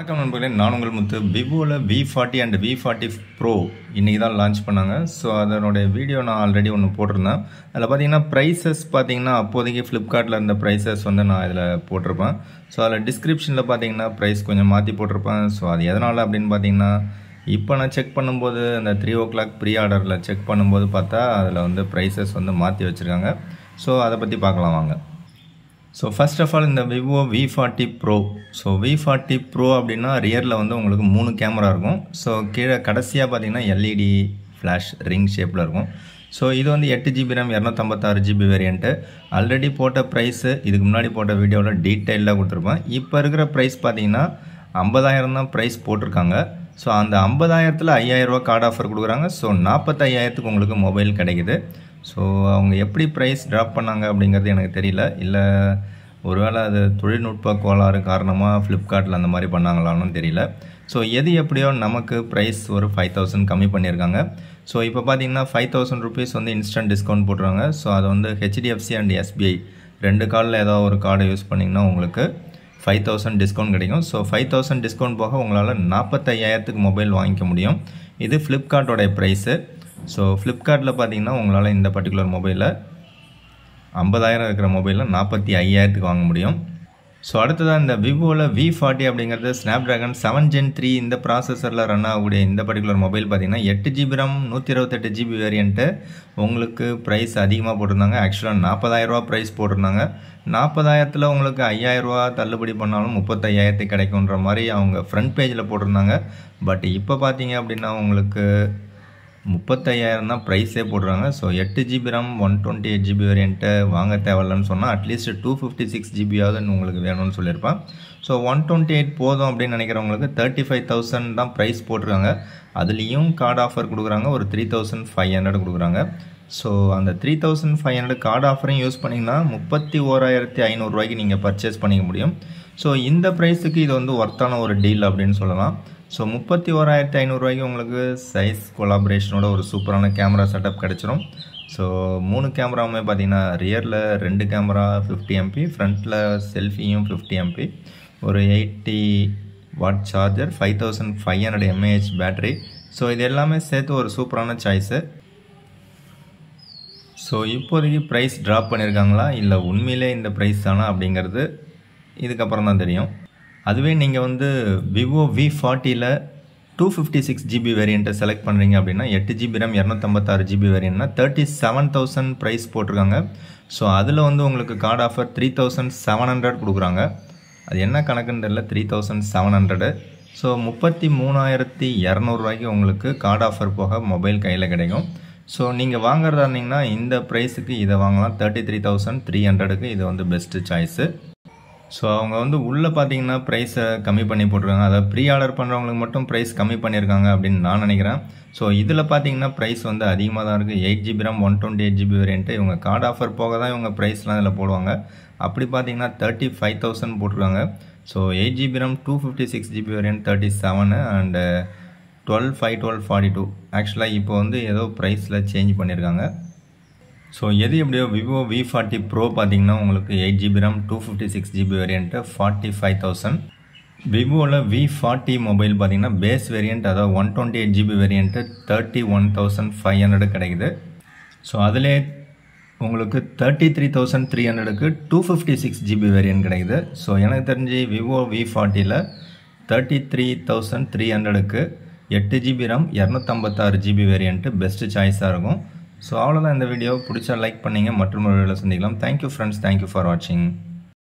வணக்கம் நண்பர்களே, நான் உங்கள் முத்து. விவோவில் V40 அண்ட் V40 ப்ரோ இன்றைக்கி தான் லான்ச் பண்ணாங்க. ஸோ அதனுடைய வீடியோ நான் ஆல்ரெடி ஒன்று போட்டிருந்தேன். அதில் பார்த்தீங்கன்னா ப்ரைஸஸ் பார்த்தீங்கன்னா அப்போதைக்கு ஃப்ளிப்கார்ட்டில் இருந்த ப்ரைஸஸ் வந்து நான் இதில் போட்டிருப்பேன். ஸோ அதில் டிஸ்கிரிப்ஷனில் பார்த்தீங்கன்னா ப்ரைஸ் கொஞ்சம் மாற்றி போட்டிருப்பேன். ஸோ அது எதனால் அப்படின்னு பார்த்தீங்கன்னா, இப்போ நான் செக் பண்ணும்போது அந்த 3 o'clock ப்ரீ ஆர்டரில் செக் பண்ணும்போது பார்த்தா அதில் வந்து ப்ரைஸஸ் வந்து மாற்றி வச்சுருக்காங்க. ஸோ அதை பற்றி பார்க்கலாம் வாங்க. ஸோ ஃபர்ஸ்ட் ஆஃப் ஆல் இந்த Vivo V40 bro. So V40 bro அப்படின்னா ரியரில் வந்து உங்களுக்கு 3 கேமரா இருக்கும். ஸோ கீழே கடைசியாக பார்த்தீங்கன்னா LED ஃப்ளாஷ் ரிங் ஷேப்பில் இருக்கும். ஸோ இது வந்து 8GB RAM 256GB variant. Already போட்ட ப்ரைஸு இதுக்கு முன்னாடி போட்ட வீடியோவில் டீட்டெயிலாக கொடுத்துருப்பேன். இப்போ இருக்கிற ப்ரைஸ் பார்த்தீங்கன்னா 50,000 தான் ப்ரைஸ் போட்டிருக்காங்க. ஸோ அந்த 50,000த்தில் 5,000 ரூபா கார்டு ஆஃபர் கொடுக்குறாங்க. ஸோ 45,000க்கு உங்களுக்கு மொபைல் கிடைக்குது. ஸோ அவங்க எப்படி ப்ரைஸ் ட்ராப் பண்ணாங்க அப்படிங்கிறது எனக்கு தெரியல. இல்லை ஒருவேளை அது தொழில்நுட்ப கோளாறு காரணமாக ஃப்ளிப்கார்ட்டில் அந்த மாதிரி பண்ணாங்களான்னு தெரியல. ஸோ எது எப்படியோ நமக்கு ப்ரைஸ் ஒரு 5,000 கம்மி பண்ணியிருக்காங்க. ஸோ இப்போ பார்த்தீங்கன்னா 5,000 ருபீஸ் வந்து இன்ஸ்டன்ட் டிஸ்கவுண்ட் போட்டுருவாங்க. ஸோ அது வந்து HDFC அண்ட் SBI 2 கார்டில் ஏதாவது ஒரு கார்டை யூஸ் பண்ணிங்கன்னா உங்களுக்கு 5,000 டிஸ்கவுண்ட் கிடைக்கும். ஸோ 5,000 டிஸ்கவுண்ட் போக உங்களால் 45,000க்கு மொபைல் வாங்கிக்க முடியும். இது ஃப்ளிப்கார்ட்டோடைய ப்ரைஸு. ஸோ ஃப்ளிப்கார்ட்டில் பார்த்தீங்கன்னா உங்களால் இந்த பர்டிகுலர் மொபைலில் 50,000 இருக்கிற மொபைலில் 45,000க்கு வாங்க முடியும். ஸோ அடுத்ததாக இந்த விவோவில் V40 அப்படிங்கிறது ஸ்னாப்ட்ராகன் 7 Gen 3 இந்த ப்ராசஸரில் ரன் ஆகக்கூடிய இந்த பர்டிகுலர் மொபைல் பார்த்தீங்கன்னா 8GB RAM 128GB வேரியண்ட்டு உங்களுக்கு ப்ரைஸ் அதிகமாக போட்டிருந்தாங்க. ஆக்சுவலாக 40,000 ரூபா ப்ரைஸ் போட்டிருந்தாங்க. 40,000த்தில் உங்களுக்கு 5,000 ரூபா தள்ளுபடி பண்ணாலும் 35,000க்கு கிடைக்குன்ற மாதிரி அவங்க ஃப்ரண்ட் பேஜில் போட்டிருந்தாங்க. பட் இப்போ பார்த்தீங்க அப்படின்னா உங்களுக்கு 35,000 தான் ப்ரைஸே போடுறாங்க. ஸோ 8GB RAM 128GB வேரியண்ட்டை வாங்க தேவையில்லன்னு சொன்னால் அட்லீஸ்ட் 256GB உங்களுக்கு வேணும்னு சொல்லியிருப்பேன். ஸோ 128 போதும் அப்படின்னு நினைக்கிறவங்களுக்கு 35,000 தான் ப்ரைஸ் போட்டிருக்காங்க. அதுலேயும் கார்டு ஆஃபர் கொடுக்குறாங்க, ஒரு 3,500 கொடுக்குறாங்க. ஸோ அந்த 3,500 கார்டு ஆஃபரையும் யூஸ் பண்ணிங்கன்னா 31,500 ரூபாய்க்கு நீங்கள் பர்ச்சேஸ் பண்ணிக்க முடியும். ஸோ இந்த ப்ரைஸுக்கு இது வந்து ஒர்த்தான ஒரு டீல் அப்படின்னு சொல்லலாம். ஸோ 31,500 ரூபாய்க்கு உங்களுக்கு சைஸ் கொலாபரேஷனோட ஒரு சூப்பரான கேமரா செட்டப் கிடச்சிரும். ஸோ 3 கேமராவுமே பார்த்தீங்கன்னா ரியரில் 2 கேமரா 50 MP, ஃப்ரண்ட்டில் செல்ஃபியும் 50 MP, ஒரு 80 watt charger, 5,500 mAh battery. So இது எல்லாமே சேர்த்து ஒரு சூப்பரான சாய்ஸு. ஸோ இப்போதைக்கு ப்ரைஸ் ட்ராப் பண்ணியிருக்காங்களா இல்லை உண்மையிலே இந்த ப்ரைஸ் தானா அப்படிங்கிறது இதுக்கப்புறம் தான் தெரியும். அதுவே நீங்கள் வந்து விவோ V40ல் 256GB வேரியண்ட்டை செலக்ட் பண்ணுறீங்க அப்படின்னா 8GB RAM 256GB வேரியண்ட்னா 37,000 ப்ரைஸ் போட்டிருக்காங்க. ஸோ அதில் வந்து உங்களுக்கு கார்டு ஆஃபர் 3,700 கொடுக்குறாங்க. அது என்ன கணக்குன்னு தெரியல, 3,700. ஸோ 33,200 ரூபாய்க்கு உங்களுக்கு கார்டு ஆஃபர் போக மொபைல் கையில் கிடைக்கும். ஸோ நீங்கள் வாங்குறதா இருந்தீங்கன்னா இந்த ப்ரைஸுக்கு இதை வாங்கலாம். 33,300க்கு இது வந்து பெஸ்ட்டு சாய்ஸு. ஸோ அவங்க வந்து உள்ளே பார்த்தீங்கன்னா ப்ரைஸை கம்மி பண்ணி போட்டிருக்காங்க. அதை ப்ரீ ஆர்டர் பண்ணுறவங்களுக்கு மட்டும் ப்ரைஸ் கம்மி பண்ணியிருக்காங்க அப்படின்னு நான் நினைக்கிறேன். ஸோ இதில் பார்த்தீங்கன்னா ப்ரைஸ் வந்து அதிகமாக தான் இருக்குது. 8GB RAM 128GB வேரியண்ட்டு இவங்க கார்டு ஆஃபர் போக தான் இவங்க ப்ரைஸ்லாம் இதில் போடுவாங்க. அப்படி பார்த்தீங்கன்னா 35,000 போட்டிருக்காங்க. So 8GB RAM 256GB variant 37 and 12,512 42. ஆக்சுவலாக இப்போ வந்து ஏதோ ப்ரைஸில் சேஞ்ச் பண்ணியிருக்காங்க. ஸோ எது எப்படியோ விவோ V40 ப்ரோ பார்த்தீங்கன்னா உங்களுக்கு 8GB RAM 256GB variant 45,000. விவோவில் V40 mobile பார்த்தீங்கன்னா பேஸ் வேரியண்ட் அதாவது 128GB வேரியண்ட்டு 31,500 கிடைக்குது. ஸோ அதிலே உங்களுக்கு 33,300க்கு 256GB வேரியண்ட் கிடைக்குது. ஸோ எனக்கு தெரிஞ்சு விவோ V40ல் 33,300க்கு 8GB RAM 256GB variant best சாய்ஸாக இருக்கும். ஸோ அவ்வளோதான் இந்த வீடியோ. பிடிச்சா லைக் பண்ணிங்க, மற்றும் ஒரு வீடியோவில் சந்திக்கலாம். தேங்க்யூ ஃப்ரெண்ட்ஸ், தேங்க்யூ ஃபார் வாட்சிங்.